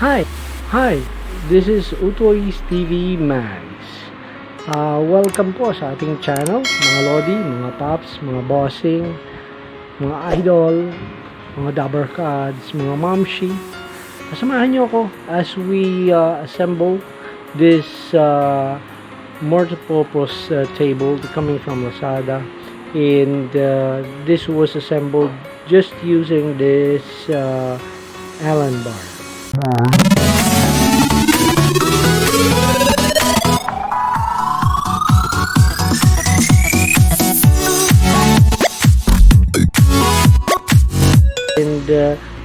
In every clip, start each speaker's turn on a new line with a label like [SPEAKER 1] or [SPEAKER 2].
[SPEAKER 1] Hi, this is Utoystv Mags. Welcome po sa ating channel, mga lodi, mga paps, mga bossing, mga idol, mga dabarkads, mga mamshi. Samahan niyo ako as we assemble this multi-purpose table coming from LAZADA, and this was assembled just using this Allen bar. And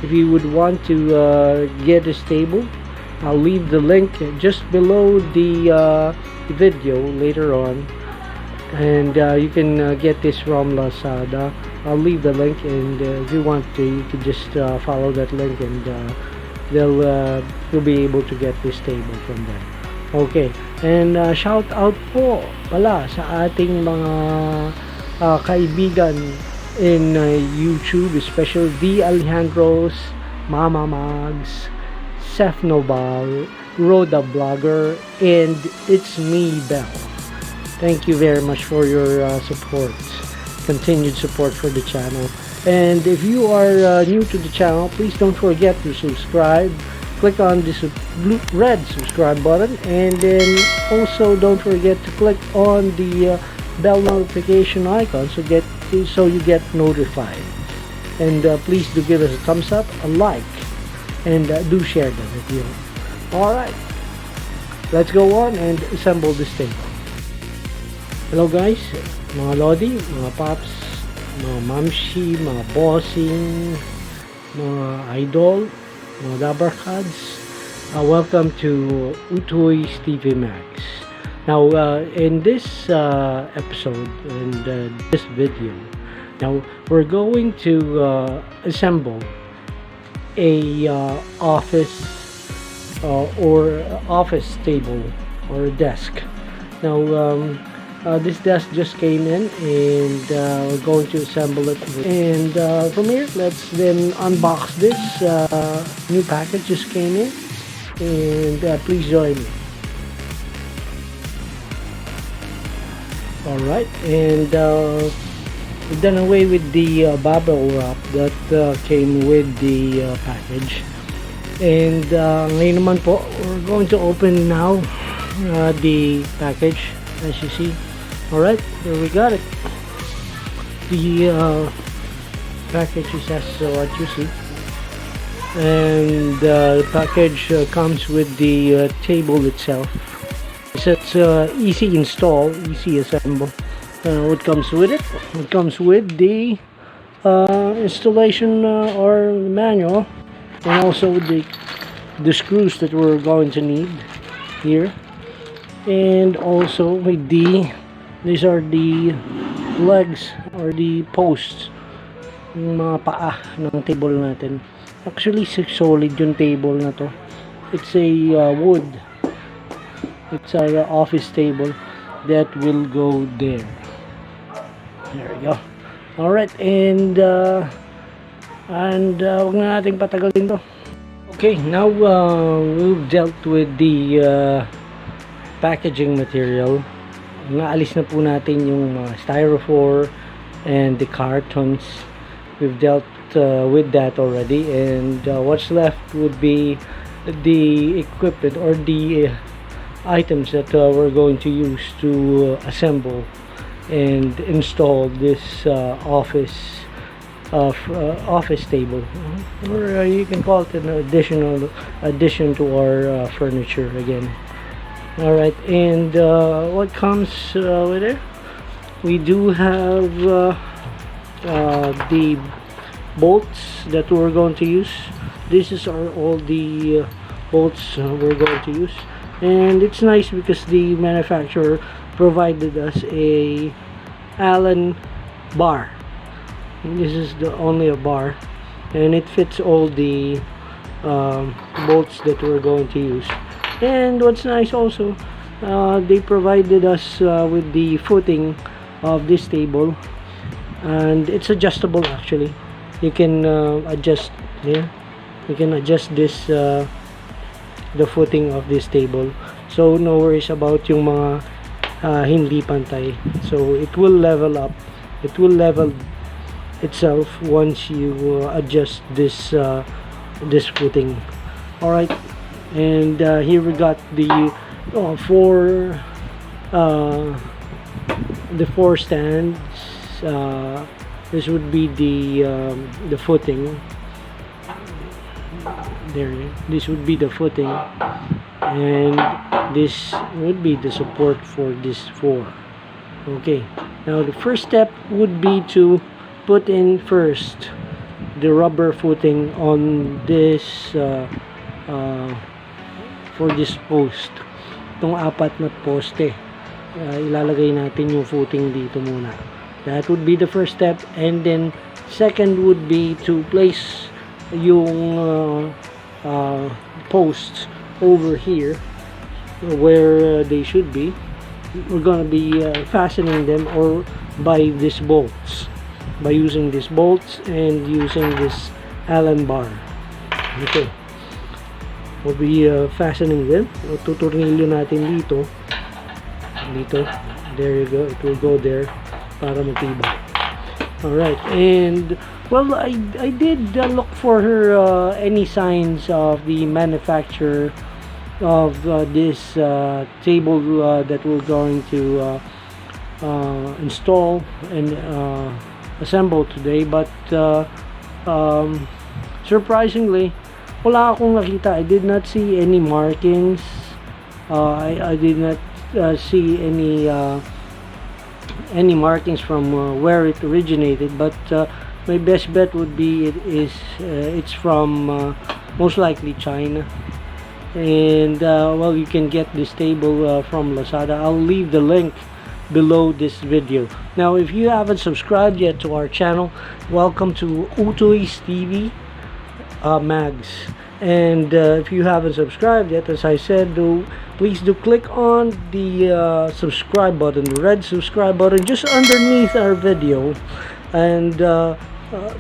[SPEAKER 1] if you would want to get this table, I'll leave the link just below the video later on, and you can get this from LAZADA. I'll leave the link, and if you want to, you can just follow that link, and you'll be able to get this table from them. Okay, and shout out po pala sa ating mga kaibigan in YouTube, especially the Alejandros, Mama Mags, Seth Nobal, Roda Blogger, and It's Me Bell. Thank you very much for your support, continued support for the channel. And if you are new to the channel, please don't forget to subscribe. Click on this blue red subscribe button, and then also don't forget to click on the bell notification icon so you get notified. And please do give us a thumbs up, a like, and do share the video. Alright, let's go on and assemble this table. Hello guys, mga lodi, mga paps, mga mamshi, mga bossing, mga idol, mga dabarkads. Welcome to Utoystv. Now in this episode and this video, now we're going to assemble a office or office table or desk. Now this desk just came in, and we're going to assemble it. And from here, let's then unbox this new package just came in, and please join me. Alright, and we've done away with the bubble wrap that came with the package. And ngayon naman po, we're going to open now the package, as you see. Alright, there we got it. The package is as what you see, and the package comes with the table itself. It's easy install, easy assemble. What comes with it? It comes with the installation or manual, and also the screws that we're going to need here, and also with these are the legs or the posts, yung mga paa ng table natin. Actually solid yung table na to. It's a wood. It's our office table that will go there. There we go. Alright, and wag na nating patagalin to. Okay, now we've dealt with the packaging material. Naalis na po natin yung styrofoam and the cartons. We've dealt with that already, and what's left would be the equipment or the items that we're going to use to assemble and install this office table, or you can call it an addition to our furniture again. Alright, and what comes with it? We do have the bolts that we're going to use. This is all the bolts we're going to use, and it's nice because the manufacturer provided us a Allen bar. This is only a bar, and it fits all the bolts that we're going to use. And what's nice also, they provided us with the footing of this table, and it's adjustable. Actually, you can adjust here. You can adjust this the footing of this table. So no worries about yung mga hindi pantay. So it will level up. It will level itself once you adjust this this footing. All right, and here we got the four stands. This would be the footing. There, this would be the footing, and this would be the support for this four. Okay, now the first step would be to put in first the rubber footing on this for this post. Itong apat na poste, ilalagay natin yung footing dito muna. That would be the first step, and then second would be to place yung posts over here where they should be. We're gonna be fastening them or by these bolts, by using these bolts and using this Allen bar. Okay, we'll be fastening them. Tutornilyo natin dito. There you go, it will go there para matibay. Alright, and well, I did look for her any signs of the manufacturer of this table that we're going to install and assemble today, but surprisingly wala akong nakita. I did not see any markings. I did not see any markings from where it originated, but my best bet would be it's from most likely China. And well, you can get this table from Lazada. I'll leave the link below this video. Now, if you haven't subscribed yet to our channel, welcome to Utoystv Mags. And if you haven't subscribed yet, as I said, please do click on the subscribe button, the red subscribe button just underneath our video, and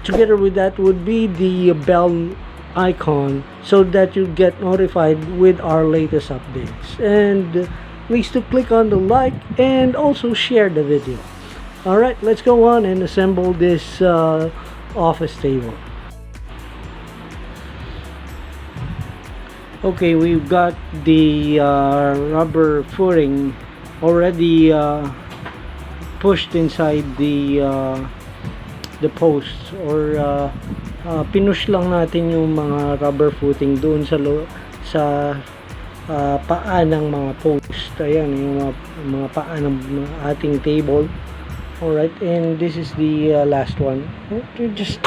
[SPEAKER 1] together with that would be the bell icon so that you get notified with our latest updates. And please do click on the like and also share the video. Alright, let's go on and assemble this office table. Okay, we've got the rubber footing already pushed inside the posts, or pinush lang natin yung mga rubber footing doon sa paa ng mga post. Ayan, yung mga paa ng ating table. Alright, and this is the last one. You just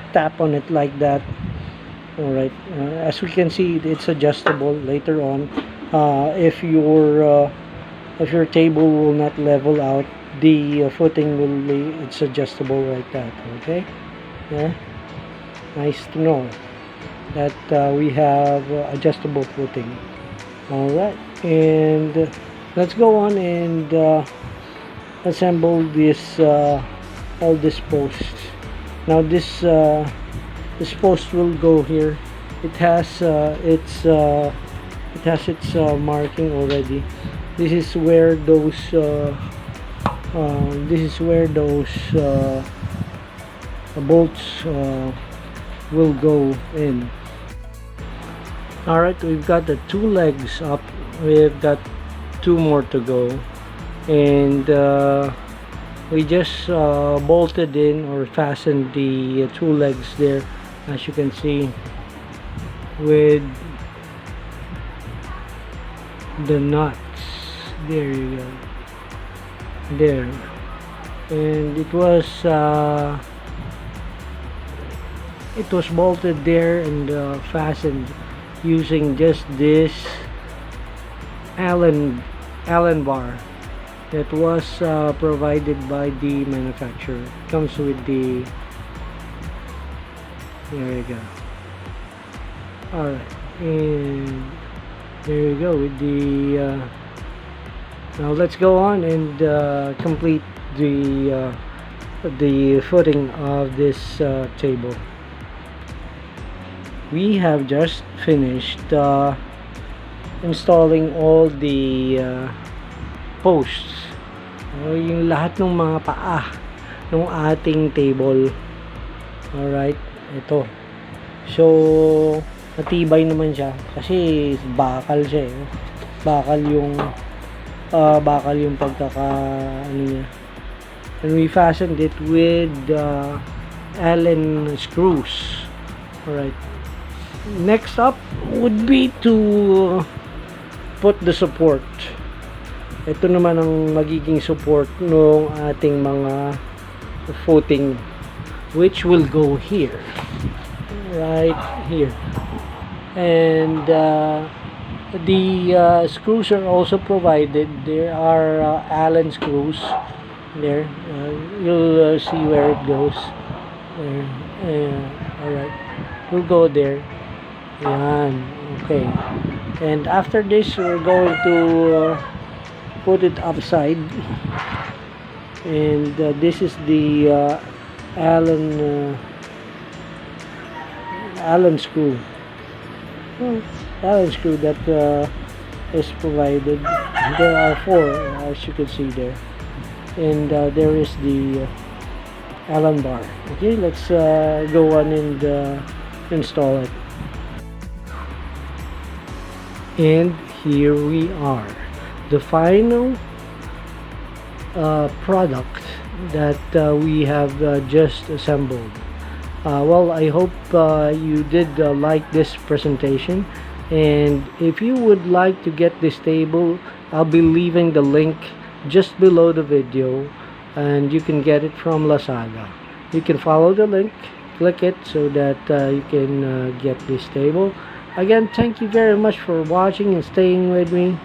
[SPEAKER 1] tap on it like that. Alright, as we can see, it's adjustable later on. If your table will not level out, the footing will be, it's adjustable like that. Okay, yeah, nice to know that we have adjustable footing. Alright, and let's go on and assemble this all these posts. Now this post will go here. It has its marking already. This is where those bolts will go in. Alright, we've got the two legs up. We've got two more to go, and we just bolted in or fastened the two legs there, as you can see, with the nuts. There you go, there. And it was bolted there and fastened using just this Allen bar that was provided by the manufacturer. It comes with the, there you go. Alright, and there you go with the now let's go on and complete the footing of this table. we have just finished installing all the posts, yung lahat ng mga paa ng ating table. Alright, ito. So, matibay naman siya kasi bakal siya eh. Bakal yung pagkaka ano niya. And we fastened it with Allen screws. Alright. Next up would be to put the support. Ito naman ang magiging support ng ating mga footing, which will go here, right here. And the screws are also provided. There are Allen screws there. You'll see where it goes there. Alright, we'll go there. Yan, okay. And after this, we're going to put it upside. And this is the Allen screw. Allen screw that is provided. There are 4, as you can see there, and there is the Allen bar. Okay, let's go on and install it. And here we are, the final product that we have just assembled. Well, I hope you did like this presentation, and if you would like to get this table, I'll be leaving the link just below the video, and you can get it from LAZADA. You can follow the link, click it so that you can get this table. Again, thank you very much for watching and staying with me.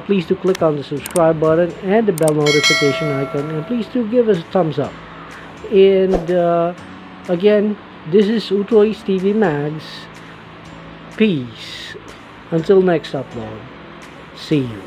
[SPEAKER 1] Please do click on the subscribe button and the bell notification icon, and please do give us a thumbs up. And again, this is Utoys Tvmagz. Peace. Until next upload. See you.